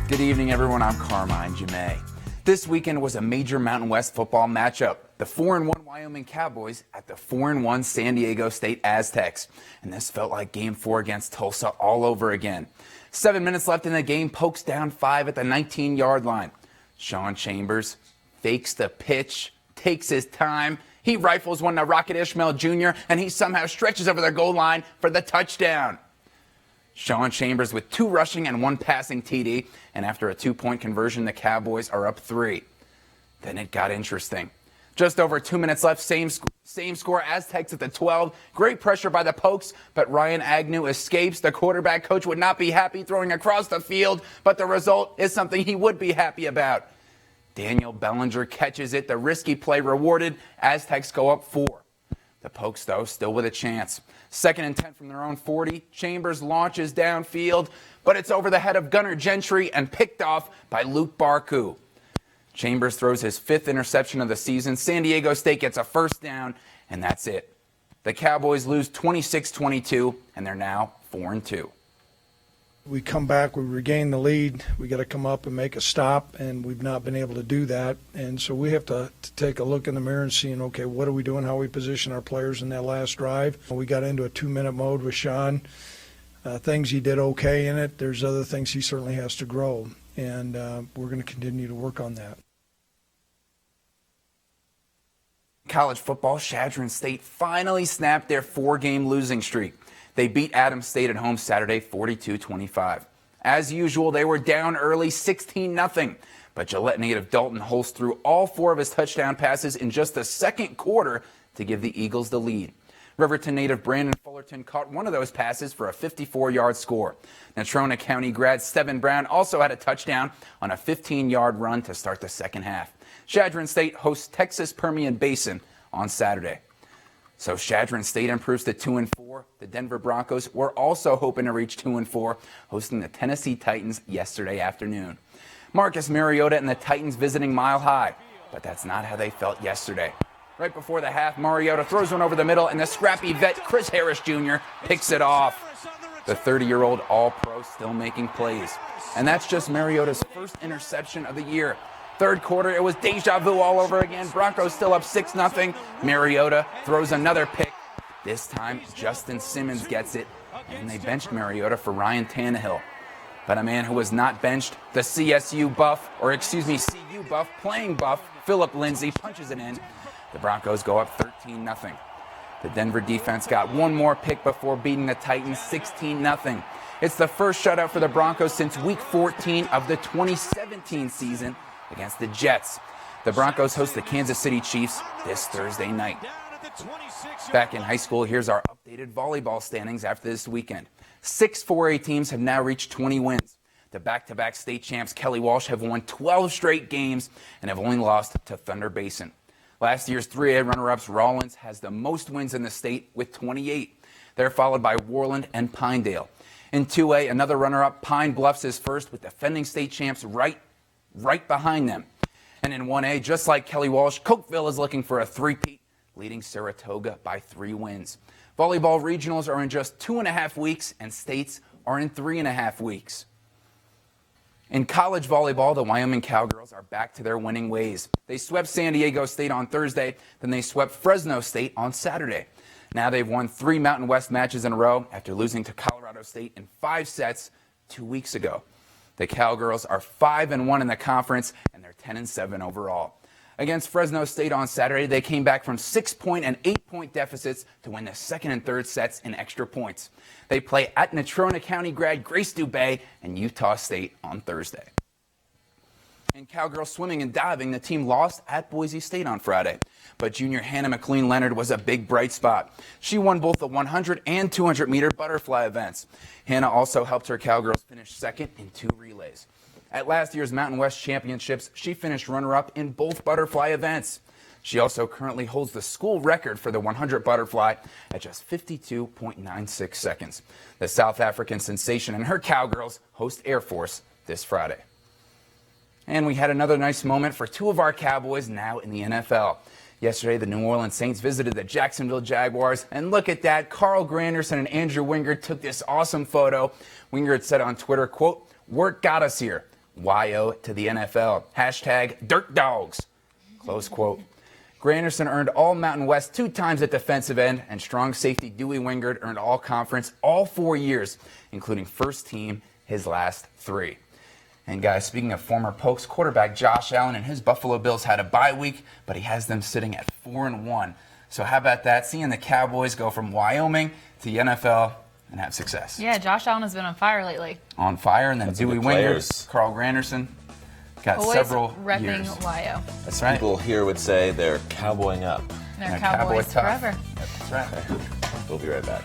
Good evening, everyone. I'm Carmine Gemei. This weekend was a major Mountain West football matchup. The 4-1 Wyoming Cowboys at the 4-1 San Diego State Aztecs. And this felt like Game 4 against Tulsa all over again. 7 minutes left in the game, Pokes down 5 at the 19-yard line. Sean Chambers fakes the pitch, takes his time. He rifles one to Rocket Ishmael Jr., and he somehow stretches over the goal line for the touchdown. Sean Chambers with 2 rushing and 1 passing TD, and after a 2-point conversion, the Cowboys are up 3. Then it got interesting. Just over 2 minutes left, same score, Aztecs at the 12. Great pressure by the Pokes, but Ryan Agnew escapes. The quarterback coach would not be happy throwing across the field, but the result is something he would be happy about. Daniel Bellinger catches it, the risky play rewarded. Aztecs go up 4. The Pokes, though, still with a chance. 2nd and 10 from their own 40. Chambers launches downfield, but it's over the head of Gunnar Gentry and picked off by Luke Barku. Chambers throws his 5th interception of the season. San Diego State gets a first down, and that's it. The Cowboys lose 26-22, and they're now 4-2. We come back, we regain the lead, we got to come up and make a stop, and we've not been able to do that. And so we have to take a look in the mirror and see, okay, what are we doing, how we position our players in that last drive. We got into a 2-minute mode with Sean. Things he did okay in it. There's other things he certainly has to grow, and we're going to continue to work on that. College football, Chadron State finally snapped their 4-game losing streak. They beat Adams State at home Saturday 42-25. As usual, they were down early 16-0, but Gillette native Dalton Holst threw all 4 of his touchdown passes in just the second quarter to give the Eagles the lead. Riverton native Brandon Fullerton caught one of those passes for a 54-yard score. Natrona County grad Steven Brown also had a touchdown on a 15-yard run to start the second half. Chadron State hosts Texas Permian Basin on Saturday. So Chadron State improves to 2-4. The Denver Broncos were also hoping to reach 2-4, hosting the Tennessee Titans yesterday afternoon. Marcus Mariota and the Titans visiting Mile High, but that's not how they felt yesterday. Right before the half, Mariota throws one over the middle, and the scrappy vet Chris Harris Jr. picks it off. The 30-year-old All-Pro still making plays. And that's just Mariota's first interception of the year. Third quarter, it was deja vu all over again. Broncos still up 6-0. Mariota throws another pick. This time, Justin Simmons gets it, and they benched Mariota for Ryan Tannehill. But a man who was not benched, the CU buff, playing buff, Philip Lindsay, punches it in. The Broncos go up 13-0. The Denver defense got one more pick before beating the Titans 16-0. It's the first shutout for the Broncos since Week 14 of the 2017 season against the Jets. The Broncos host the Kansas City Chiefs this Thursday night. Back in high school, here's our updated volleyball standings after this weekend. 6 4A teams have now reached 20 wins. The back-to-back state champs Kelly Walsh have won 12 straight games and have only lost to Thunder Basin. Last year's 3A runner-ups Rollins has the most wins in the state with 28. They're followed by Worland and Pinedale. In 2A, another runner-up, Pine Bluffs, is first with defending state champs right behind them. And in 1A, just like Kelly Walsh, Cokeville is looking for a three-peat, leading Saratoga by 3 wins. Volleyball regionals are in just 2.5 weeks, and states are in 3.5 weeks. In college volleyball, the Wyoming Cowgirls are back to their winning ways. They swept San Diego State on Thursday, then they swept Fresno State on Saturday. Now they've won 3 Mountain West matches in a row after losing to Colorado State in 5 sets 2 weeks ago. The Cowgirls are 5-1 in the conference, and they're 10-7 overall. Against Fresno State on Saturday, they came back from 6-point and 8-point deficits to win the second and third sets in extra points. They play at Natrona County grad Grace Dubé and Utah State on Thursday. In cowgirl swimming and diving, the team lost at Boise State on Friday. But junior Hannah McLean Leonard was a big bright spot. She won both the 100 and 200-meter butterfly events. Hannah also helped her cowgirls finish second in 2 relays. At last year's Mountain West Championships, she finished runner-up in both butterfly events. She also currently holds the school record for the 100 butterfly at just 52.96 seconds. The South African sensation and her cowgirls host Air Force this Friday. And we had another nice moment for 2 of our Cowboys now in the NFL. Yesterday, the New Orleans Saints visited the Jacksonville Jaguars, and look at that. Carl Granderson and Andrew Wingard took this awesome photo. Wingard said on Twitter, quote, "Work got us here. YO to the NFL. Hashtag Dirt Dogs. Close quote. Granderson earned all Mountain West 2 times at defensive end, and strong safety Dewey Wingard earned all conference all 4 years, including first team his last 3. And guys, speaking of former Pokes quarterback Josh Allen and his Buffalo Bills had a bye week, but he has them sitting at 4-1. So how about that? Seeing the Cowboys go from Wyoming to the NFL and have success. Yeah, Josh Allen has been on fire lately. On fire, and then Dewey Wingard, Carl Granderson. Got Always several repping years. YO. That's right. People here would say they're cowboying up. They're Yeah, Cowboys Cowboy tough. forever. That's right. We'll be right back.